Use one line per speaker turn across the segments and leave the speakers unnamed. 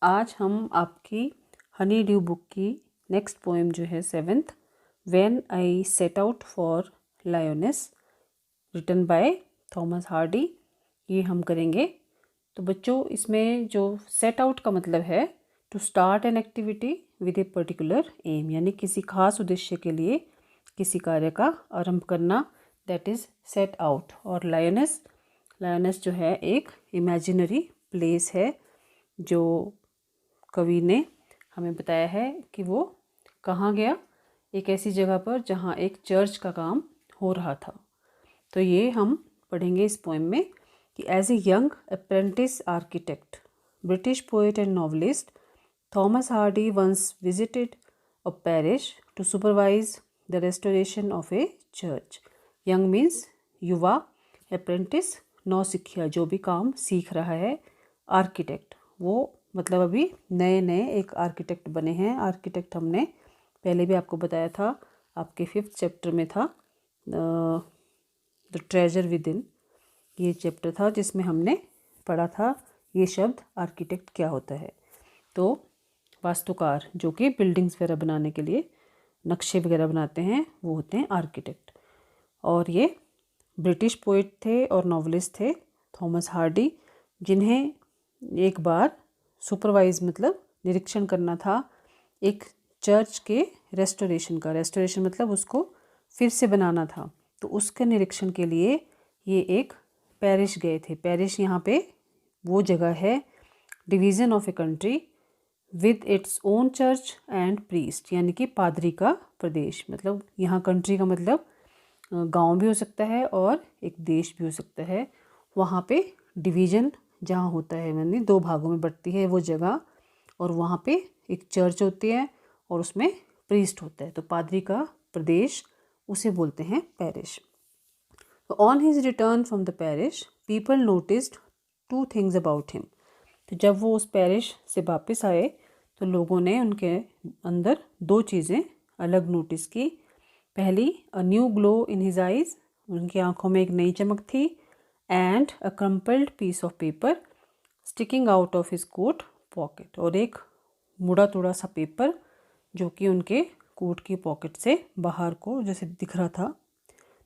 आज हम आपकी हनी ड्यू बुक की नेक्स्ट पोएम जो है 7th when I set out for Lyonnesse written by Thomas Hardy, ये हम करेंगे। तो बच्चों, इसमें जो सेट आउट का मतलब है to start an activity with a particular aim, यानी किसी खास उद्देश्य के लिए किसी कार्य का आरंभ करना, दैट इज़ सेट आउट। और लायोनेस जो है एक इमेजिनरी प्लेस है जो कवि ने हमें बताया है कि वो कहाँ गया, एक ऐसी जगह पर जहाँ एक चर्च का काम हो रहा था। तो ये हम पढ़ेंगे इस पोएम में कि as a young apprentice architect, British poet and novelist Thomas Hardy once visited a parish to supervise the restoration of a church. Young means युवा, अप्रेंटिस नौसिखिया जो भी काम सीख रहा है, आर्किटेक्ट वो मतलब अभी नए नए एक आर्किटेक्ट बने हैं। आर्किटेक्ट हमने पहले भी आपको बताया था, आपके 5th चैप्टर में था द ट्रेजर विद इन, ये चैप्टर था जिसमें हमने पढ़ा था ये शब्द आर्किटेक्ट क्या होता है। तो वास्तुकार जो कि बिल्डिंग्स वगैरह बनाने के लिए नक्शे वगैरह बनाते हैं वो होते हैं आर्किटेक्ट। और ये ब्रिटिश पोइट थे और नॉवलिस्ट थे थॉमस हार्डी, जिन्हें एक बार सुपरवाइज मतलब निरीक्षण करना था एक चर्च के रेस्टोरेशन का। रेस्टोरेशन मतलब उसको फिर से बनाना था, तो उसके निरीक्षण के लिए ये एक पैरिश गए थे। पैरिश यहाँ पे वो जगह है, division of a country with its own church and priest, यानी कि पादरी का प्रदेश। मतलब यहाँ कंट्री का मतलब गांव भी हो सकता है और एक देश भी हो सकता है। वहाँ पे डिवीज़न जहाँ होता है, यानी 2 भागों में बढ़ती है वो जगह, और वहाँ पे एक चर्च होती है और उसमें प्रीस्ट होता है। तो पादरी का प्रदेश उसे बोलते हैं पैरिश। तो on his return from the parish people noticed 2 things about him. तो जब वो उस पैरिश से वापस आए तो लोगों ने उनके अंदर 2 चीज़ें अलग नोटिस की। पहली, a new glow in his eyes, उनकी आंखों में एक नई चमक थी। And a crumpled piece of paper sticking out of his coat pocket, और एक मुड़ा तोड़ा सा पेपर जो कि उनके कोट की पॉकेट से बाहर को जैसे दिख रहा था।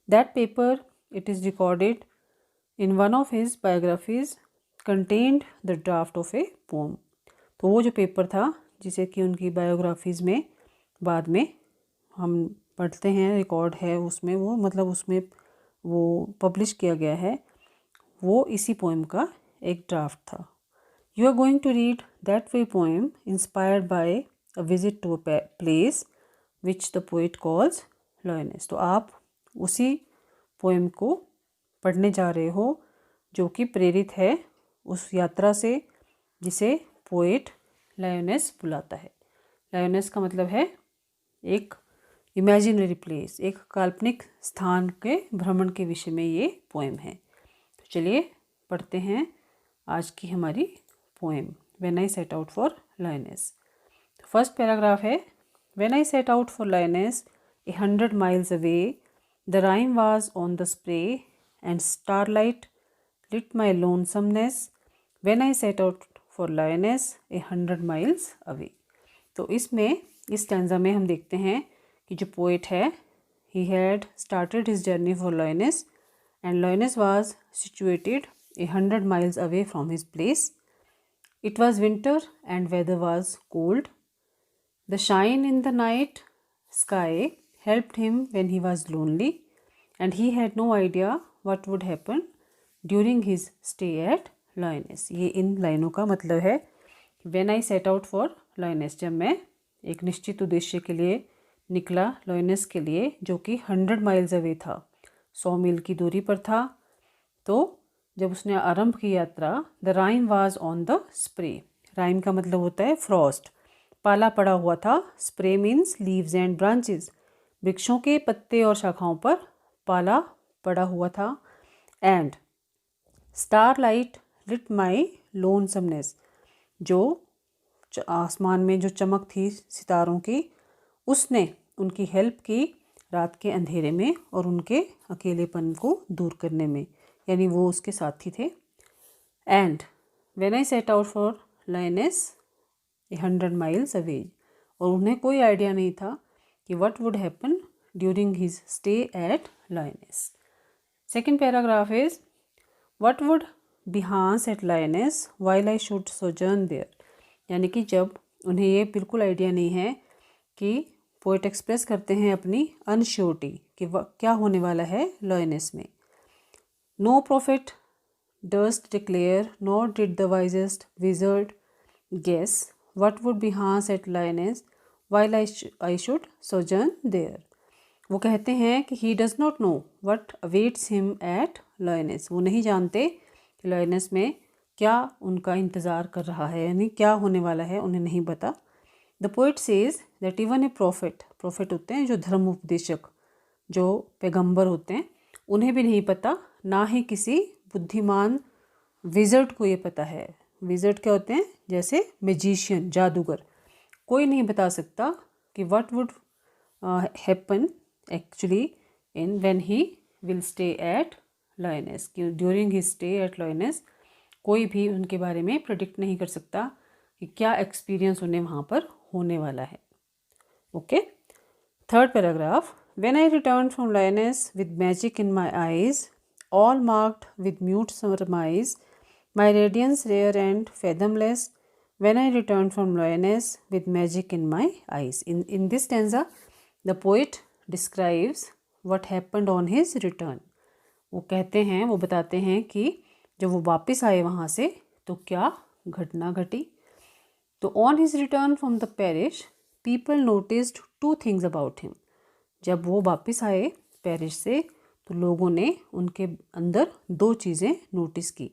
That paper, it is recorded in one of his biographies, contained the draft of a poem. तो वो जो पेपर था जिसे कि उनकी बायोग्राफीज़ में बाद में हम पढ़ते हैं, रिकॉर्ड है उसमें, वो मतलब उसमें वो पब्लिश किया गया है, वो इसी पोएम का एक ड्राफ्ट था। You are going to read that way poem inspired by a visit to a place which the poet calls Lyonnesse. तो आप उसी पोएम को पढ़ने जा रहे हो जो कि प्रेरित है उस यात्रा से जिसे पोएट लायोनेस बुलाता है। लायोनेस का मतलब है एक इमेजिनरी प्लेस, एक काल्पनिक स्थान के भ्रमण के विषय में ये पोएम है। तो चलिए पढ़ते हैं आज की हमारी poem when I set out for lioness. तो फर्स्ट पैराग्राफ है, when I set out for lioness 100 miles away, the rhyme was on the spray and starlight lit my lonesomeness when I set out for lioness 100 miles away। तो इसमें इस stanza में हम देखते हैं कि जो पोएट है, he had started his journey for Lyoness and Lyoness was situated 100 miles away from his place. It was winter and weather was cold. The shine in the night sky helped him when he was lonely and he had no idea what would happen during his stay at Lyoness। ये इन लाइनों का मतलब है when I set out for Lyoness, जब मैं एक निश्चित उद्देश्य के लिए निकला लायोनेस के लिए, जो कि 100 miles अवे था, 100 मील की दूरी पर था। तो जब उसने आरंभ की यात्रा, the rhyme was on the spray, rhyme का मतलब होता है फ्रॉस्ट, पाला पड़ा हुआ था। Spray means leaves and branches, वृक्षों के पत्ते और शाखाओं पर पाला पड़ा हुआ था। एंड स्टार लाइट लिट माई लोनसमनेस, जो आसमान में जो चमक थी सितारों की, उसने उनकी हेल्प की रात के अंधेरे में और उनके अकेलेपन को दूर करने में, यानी वो उसके साथी थे। And when I set out for lioness 100 miles away। और उन्हें कोई आइडिया नहीं था कि what would happen during his stay at Lyonesse। Second paragraph is what would behance at Lyonesse while I should sojourn there। यानी कि जब उन्हें ये बिल्कुल आइडिया नहीं है कि पोएट एक्सप्रेस करते हैं अपनी अनश्योरिटी कि क्या होने वाला है लॉयनेस में। No prophet durst declare not did the wisest wizard guess what would behance at Lyonesse while I should sojourn there। वो कहते हैं कि he does not know what awaits him at Lyonesse। वो नहीं जानते कि लॉयनेस में क्या उनका इंतज़ार कर रहा है, यानी क्या होने वाला है उन्हें नहीं पता। The poet says that even a profit होते हैं जो धर्म उपदेशक, जो पैगंबर होते हैं, उन्हें भी नहीं पता, ना ही किसी बुद्धिमान विजर्ड को ये पता है। विजर्ड क्या होते हैं? जैसे मैजिशियन, जादूगर। कोई नहीं बता सकता कि what would happen actually in when he will stay at lioness. During his stay at lioness कोई भी उनके बारे में प्रेडिक्ट नहीं कर सकता कि क्या एक्सपीरियंस उन्हें वहाँ पर होने वाला है। Okay, third paragraph. When I return from lioness with magic in my eyes all marked with mute surmise, my radiance rare and fathomless, when I returned from Lyonesse with magic in my eyes। In this stanza, the poet describes what happened on his return। वो कहते हैं, वो बताते हैं कि जब वो वापस आए वहाँ से तो क्या घटना घटी। तो on his return from the parish, people noticed two things about him। जब वो वापस आए पेरिस से तो लोगों ने उनके अंदर दो चीज़ें नोटिस की।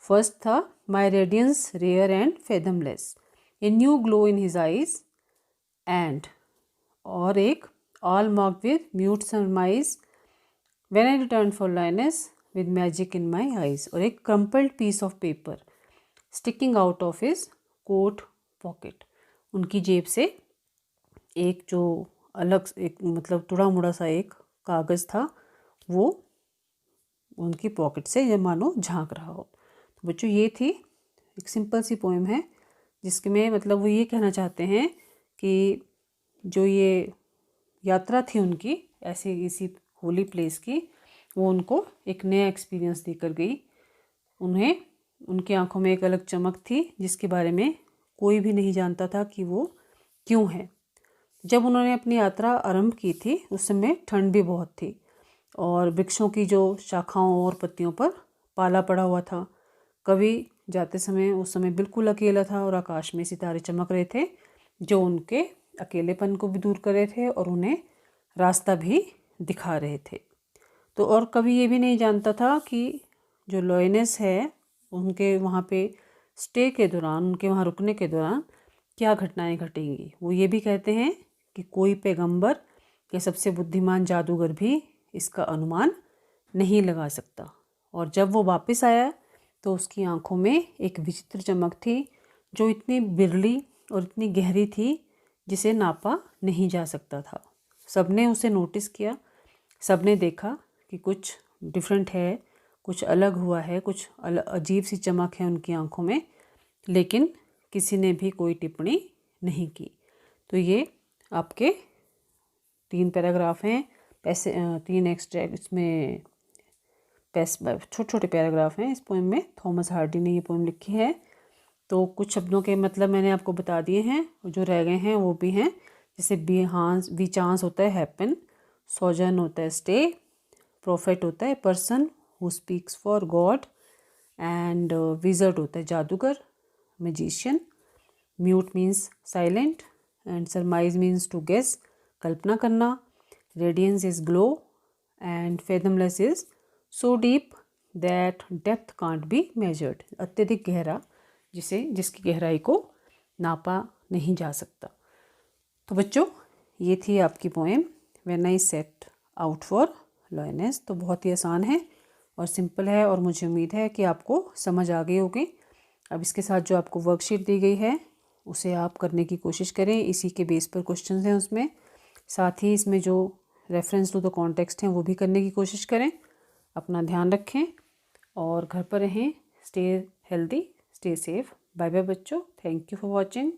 फर्स्ट था my radiance rare and fathomless, a new glow in his eyes, and और एक all marked with mute surmise when I return for lioness with magic in my eyes, और एक crumpled piece of paper sticking out of his coat pocket. उनकी जेब से एक जो अलग एक मतलब टुड़ा मुड़ा सा एक कागज़ था, वो उनकी पॉकेट से ये मानो झांक रहा हो। तो बच्चों ये थी एक सिंपल सी पोएम है जिसके में मतलब वो ये कहना चाहते हैं कि जो ये यात्रा थी उनकी ऐसे किसी होली प्लेस की, वो उनको एक नया एक्सपीरियंस देकर गई। उन्हें उनकी आंखों में एक अलग चमक थी जिसके बारे में कोई भी नहीं जानता था कि वो क्यों है। जब उन्होंने अपनी यात्रा आरंभ की थी उस समय ठंड भी बहुत थी और वृक्षों की जो शाखाओं और पत्तियों पर पाला पड़ा हुआ था। कवि जाते समय उस समय बिल्कुल अकेला था और आकाश में सितारे चमक रहे थे जो उनके अकेलेपन को भी दूर कर रहे थे और उन्हें रास्ता भी दिखा रहे थे। तो और कवि ये भी नहीं जानता था कि जो लॉयनेस है उनके वहाँ पे स्टे के दौरान, उनके वहाँ रुकने के दौरान क्या घटनाएं घटेंगी। वो ये भी कहते हैं कि कोई पैगंबर या सबसे बुद्धिमान जादूगर भी इसका अनुमान नहीं लगा सकता। और जब वो वापस आया तो उसकी आंखों में एक विचित्र चमक थी जो इतनी बिरली और इतनी गहरी थी जिसे नापा नहीं जा सकता था। सबने उसे नोटिस किया, सबने देखा कि कुछ डिफरेंट है, कुछ अलग हुआ है, कुछ अजीब सी चमक है उनकी आंखों में, लेकिन किसी ने भी कोई टिप्पणी नहीं की। तो ये आपके 3 पैराग्राफ हैं, ऐसे 3 एक्सट्रैक्ट इसमें छोटे छोटे पैराग्राफ हैं इस पोएम में। थॉमस हार्डी ने ये पोएम लिखी है। तो कुछ शब्दों के मतलब मैंने आपको बता दिए हैं, जो रह गए हैं वो भी हैं। जैसे बी चांस होता है हैपन, सोजन होता है स्टे, प्रॉफिट होता है person who speaks for God, and wizard होता है जादूगर, magician, mute means silent, and surmise means to guess, कल्पना करना, radiance is glow, and fathomless is so deep that depth can't be measured, अत्यधिक गहरा जिसकी गहराई को नापा नहीं जा सकता। तो बच्चों ये थी आपकी poem when I set out for lioness. तो बहुत ही आसान है और सिंपल है और मुझे उम्मीद है कि आपको समझ आ गई होगी। अब इसके साथ जो आपको वर्कशीट दी गई है उसे आप करने की कोशिश करें, इसी के बेस पर क्वेश्चंस हैं उसमें। साथ ही इसमें जो रेफरेंस टू द कॉन्टेक्स्ट हैं वो भी करने की कोशिश करें। अपना ध्यान रखें और घर पर रहें। Stay healthy, stay safe. Bye bye बच्चों, थैंक यू फॉर वॉचिंग।